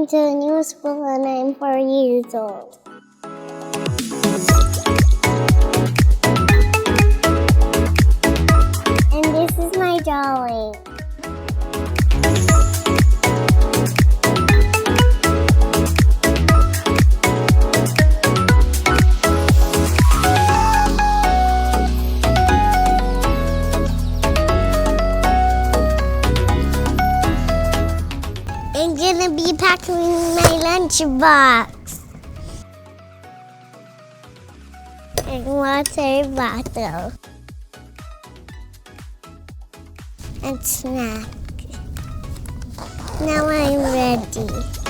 going to a new school and I'm 4 years old. And this is my drawing. I'm gonna be packing my lunchbox and water bottle and snack. Now I'm ready.